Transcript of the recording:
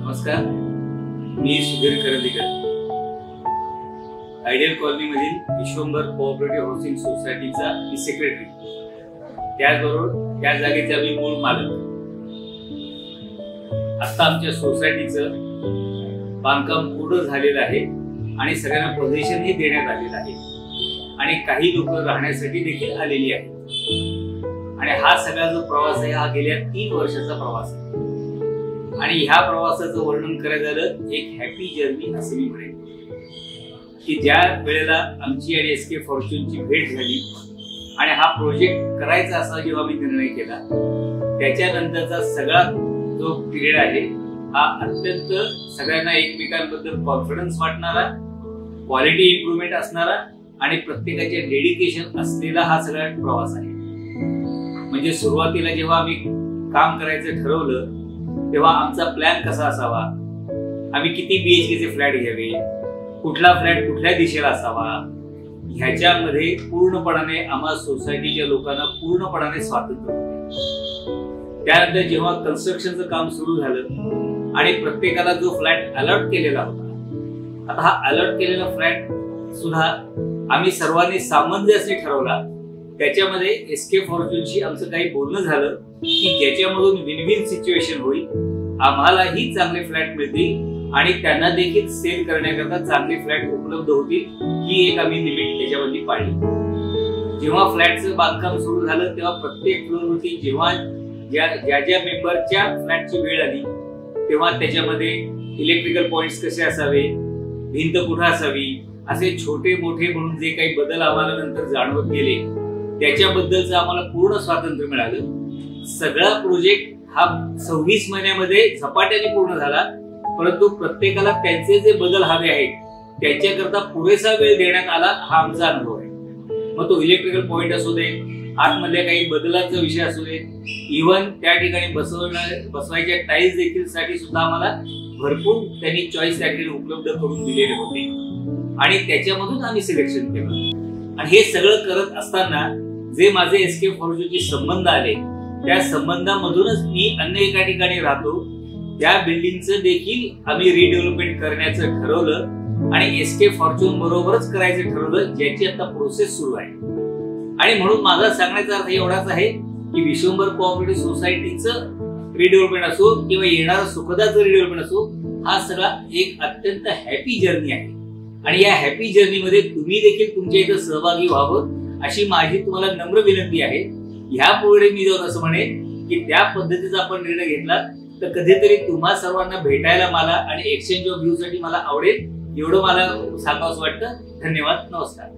नमस्कार, मी Sudhir Karandikar, ideal colony मधील Vishwambhar cooperative housing सोसायटीचा मी सेक्रेटरी, त्याचबरोबर त्या जागेचा मी मूळ मालक. आता आमच्या सोसायटीचं बांधकाम पूर्ण झालेलं आहे आणि सगळ्यांना पोझिशनही देण्यात आलेलं आहे आणि काही लोक राहण्यासाठी देखील आलेली आहेत. आणि हा सगळा जो प्रवास आहे हा गेल्या 3 वर्षाचा प्रवास आहे आणि ह्या प्रवासाचं वर्णन करायचं झालं एक हॅपी जर्नी असे मी म्हणेन की ज्या वेळेला आमची आणि एसके फॉर्च्यूनची भेट झाली आणि हा प्रोजेक्ट करायचा असा जेव्हा मी निर्णय केला, त्याच्यानंतरचा सगळा जो पिरियड आहे हा अत्यंत सगळ्यांना एकमेकांबद्दल कॉन्फिडन्स वाटणारा, क्वालिटी इम्प्रूव्हमेंट असणारा आणि प्रत्येकाचे डेडिकेशन असलेला हा सगळा प्रवास आहे. म्हणजे सुरुवातीला जेव्हा आम्ही काम करायचं ठरवलं तेव्हा आमचा प्लॅन कसा असावा, आम्ही किती BHK चे फ्लॅट घ्यावे, कुठला फ्लॅट कुठल्या दिशेला असावा, ह्याच्यामध्ये पूर्णपणाने आम्हा सोसायटीच्या लोकांना पूर्णपणाने स्वातंत्र्य होते. त्यानंतर जेव्हा कन्स्ट्रक्शनचं काम सुरू झालं आणि प्रत्येकाला जो फ्लॅट अलॉट केलेला होता, आता हा अलॉट केलेला फ्लॅट सुद्धा आम्ही सर्वांनी सामंजस्याने ठरवला. त्याच्यामध्ये एसके फॉर्च्यूनशी आमचं काही बोलणं झालं की ज्याच्यामधून विन विन सिच्युएशन होईल, आम्हालाही चांगले फ्लॅट मिळतील आणि त्यांना देखील सेल करण्याकरता चांगले फ्लॅट उपलब्ध होतील, ही एक आम्ही लिमिट त्याच्यामध्ये पाळली. जेव्हा फ्लॅटचं बांधकाम सुरू झालं तेव्हा प्रत्येक फ्लोअरवरती जेव्हा ज्या मेंबरच्या फ्लॅटची वेळ आली तेव्हा त्याच्यामध्ये इलेक्ट्रिकल पॉइंट्स कसे असावे, भिंत कुठे असावी, असे छोटे मोठे म्हणून जे काही बदल आम्हाला नंतर जाणवत गेले त्याच्याबद्दलचं आम्हाला पूर्ण स्वातंत्र्य मिळालं. सगळा प्रोजेक्ट हा 26 महिन्यामध्ये झपाट्याने पूर्ण झाला, परंतु प्रत्येकाला त्यांचे जे बदल हवे आहेत त्याच्याकरता पुरेसा वेळ देण्यात आला, हा आमचा अनुभव आहे. मग तो इलेक्ट्रिकल पॉइंट असू दे, आतमधल्या काही बदलांचा विषय असू दे, इव्हन त्या ठिकाणी बसवायच्या टाईल्स देखील साठी सुद्धा आम्हाला भरपूर त्यांनी चॉईस त्या ठिकाणी उपलब्ध करून दिलेले होते आणि त्याच्यामधून आम्ही सिलेक्शन केलं. आणि हे सगळं करत असताना जे माझे एसके फॉर्च्यूनचे संबंध आले त्या संबंधामधूनच मी अन्य एका ठिकाणी राहतो, त्या बिल्डिंगचं देखील आम्ही रिडेव्हलपमेंट करण्याचं ठरवलं आणि एसके फॉर्च्यून बरोबरच करायचं ठरवलं, ज्याची आता प्रोसेस सुरू आहे. आणि म्हणून माझा सांगण्याचा अर्थ एवढाच आहे की विश्वंभर कोऑपरेटिव्ह सोसायटीचं रिडेव्हलपमेंट असो किंवा येणारं सुखदाचं रिडेव्हलपमेंट असो, हा सगळा एक अत्यंत हॅपी जर्नी आहे आणि या हॅपी जर्नी मध्ये तुम्ही देखील तुमच्या इथं सहभागी व्हावं अशी माझी तुम्हाला नम्र विनंती आहे. ह्या पुढे मी जाऊन असं म्हणेन की त्या पद्धतीचा आपण निर्णय घेतला तर कधीतरी तुम्हा सर्वांना भेटायला मला आणि एक्सचेंज ऑफ व्ह्यू साठी मला आवडेल, एवढं मला सांगावंसं वाटतं. धन्यवाद, नमस्कार.